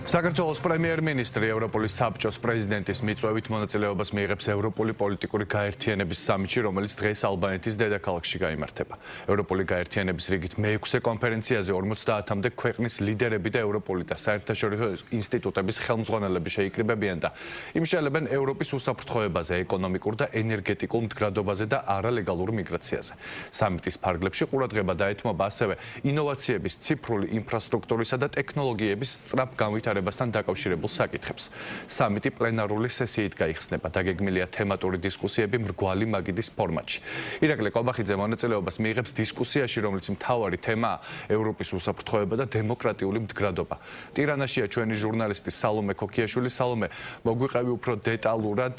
საქართველოს პრემიერ-მინისტრი ევროპული საბჭოს პრეზიდენტის მიწვევით მონაწილეობას მიიღებს ევროპული პოლიტიკური გაერთიანების სამიტში, რომელიც დღეს ალბანეთის დედაქალაქში გაიმართება. ევროპული გაერთიანების რიგით მე-6 კონფერენციაზე 50-მდე ქვეყნის ლიდერები და ევროპული და საერთაშორისო ინსტიტუტების ხელმძღვანელები შეიკრიბებიან და იმშელებენ ევროპის უსაფრთხოებაზე, ეკონომიკურ და ენერგეტიკულ მდგრადობაზე და არალეგალურ მიგრაციაზე. სამიტის ფარგლებში ყურადღება დაეთმობა ასევე ინოვაციების, ციფრული ინფრასტრუქტურისა და ტექნოლოგიების სწრაფ განვითარებასთან დაკავშირებულ საკითხებს. სამიტი პლენარული სესიით გაიხსნება. დაგეგმილია თემატური დისკუსიები მრგვალი მაგიდის ფორმატში. ირაკლი კობახიძე მონაწილეობას მიიღებს დისკუსიაში, რომელიც მთავარი თემაა ევროპის უსაფრთხოება და დემოკრატიული მდგრადობა. ტირანაშია ჩვენი ჟურნალისტი სალომე ქოქიაშვილი. სალომე, მოგვიყევი უფრო დეტალურად,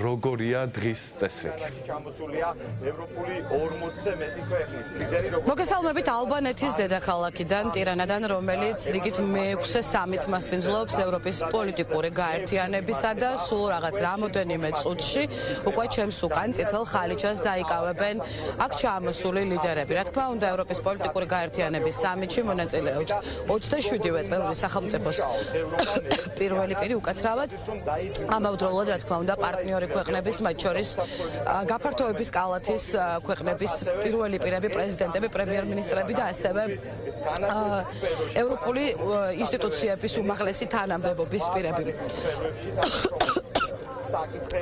როგორია დღის წესრიგი. მოგესალმებით ალბანეთის დედაქალაქიდან, ტირანადან, რომელიც რიგით მე-6 სამიტს მასპინძლობს ევროპის პოლიტიკური გაერთიანებისა და სულ რაღაც რამოდენიმე წუთში უკვე ჩემს უკან წითელ ხალიჩას დაიკავებენ აქ ჩამოსული ლიდერები. რა თქმა უნდა, ევროპის პოლიტიკური გაერთიანების სამიტში მონაწილეობს 27-ვე წევრი სახელმწიფოს პირველი პირი უკაცრავად. ამავდროულად, რა თქმა უნდა, პარტნიორი ქვეყნების, მათ შორის გაფართოების კალათის ქვეყნების პირველი პირები, პრეზიდენტები, პრემიერ-მინისტრები და ასევე ევროპული ინსტიტუციების უმაღლესი თანამდებობის პირები.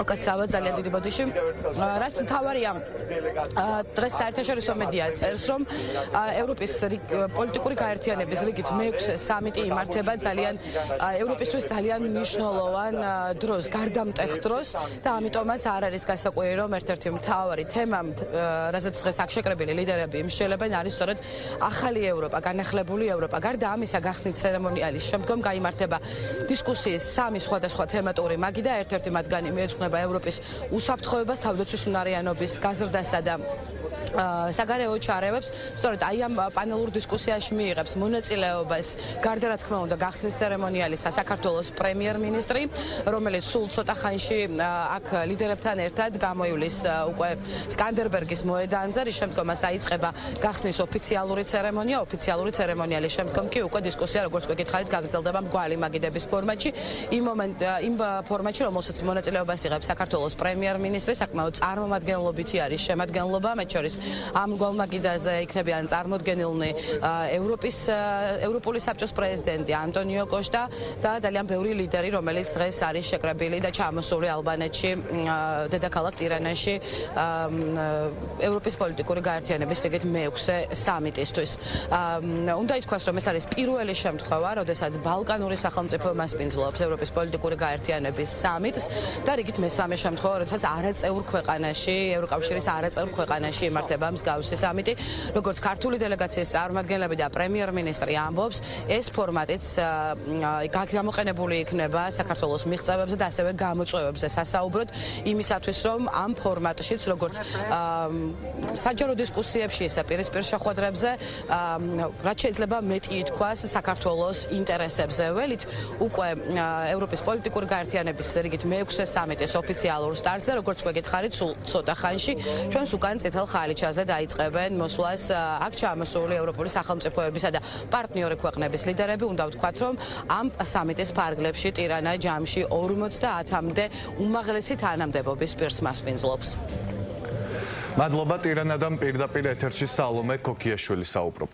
უკაცრავად ძალიან დიდი ბოდიში. რაც მთავარია, დღეს საერთაშორისო მედია წერს, რომ ევროპის პოლიტიკური გაერთიანების რიგით მე-6 სამიტი იმართება ევროპისთვის ძალიან მნიშვნელოვან დროს, გარდამტეხ დროს და ამიტომაც არ არის გასაკვირი, რომ ერთ-ერთი მთავარი თემა, რასაც დღეს აქ შეკრებილი ლიდერები იმსჯელებენ, არის სწორედ ახალი ევროპა, განახლებული ევროპა. გარდა ამისა, გახსნით ცერემონიალის შემდგომ გაიმართება დისკუსიის 3 სხვადასხვა თემატური მაგი და ერთ-ერთი მათგანი მიეძღვნება ევროპის უსაფრთხოებას, თავდაცვის უნარიანობის გაზრდასა და საგარეო ჩარევებს. სწორედ აი ამ პანელურ დისკუსიაში მიიღებს მონაწილეობას, გარდა რა თქმა უნდა, გახსნის ცერემონიალისა საქართველოს პრემიერ-მინისტრი, რომელიც სულ ცოტა ხანში აქ ლიდერებთან ერთად გამოივლის უკვე სკანდერბერგის მოედანზე, რის შემდგომაც დაიწყება გახსნის ოფიციალური ცერემონია. ოფიციალური ცერემონიალის შემდგომ კი უკვე დისკუსია, როგორც გითხარით, გაგრძელდება მრგვალი მაგიდების ფორმატში. იმ ფორმატში, რომელსაც მონაწილეობას იღებს საქართველოს პრემიერ-მინისტრი, საკმაოდ წარმომადგენლობითი არის შემადგენლობა, მათ შორის ამ მრგვალ-მაგიდაზე იქნებიან წარმოდგენილნი ევროპული საბჭოს პრეზიდენტი ანტონიო კოშტა და ძალიან ბევრი ლიდერი, რომელიც დღეს არის შეკრებილი და ჩამოსული ალბანეთში, დედაქალაქ ტირანაში, ევროპის პოლიტიკური გაერთიანების რიგით მე-6 სამიტისთვის. უნდა ითქვას, რომ ეს არის პირველი შემთხვევა, როდესაც ბალკანური სახელმწიფო მასპინძლობს ევროპის პოლიტიკური გაერთიანების სამიტს და რიგით მესამე შემთხვევა, როდესაც არაწევრ ქვეყანაში, ევროკავშირის არაწევრ ქვეყანაში იმართება მსგავსი სამიტი. როგორც ქართული დელეგაციის წარმომადგენლები და პრემიერ-მინისტრი ამბობს, ეს ფორმატიც გამოყენებული იქნება საქართველოს მიღწევებზე და ასევე გამოწვევებზე სასაუბროდ, იმისათვის, რომ ამ ფორმატშიც, როგორც საჯარო დისკუსიებში, ისე პირისპირ შეხვედრებზე, რაც შეიძლება მეტი ითქვას საქართველოს ინტერესებზე. ველით უკვე ევროპის პოლიტიკური გაერთიანების რიგით მე-6 სამიტის ოფიციალურ სტარტზე, როგორც გითხარით, სულ ცოტა ხანში ჩვენს უკან წითელ ხალიჩაზე დაიწყებენ მოსვლას აქ ჩამოსული ევროპული სახელმწიფოებისა და პარტნიორი ქვეყნების ლიდერები. უნდა ვთქვათ, რომ ამ სამიტის ფარგლებში ტირანა ჯამში 50-მდე უმაღლესი თანამდებობის პირს მასპინძლობს. მადლობა. ტირანადან პირდაპირ ეთერში სალომე ქოქიაშვილი საუბრობდა.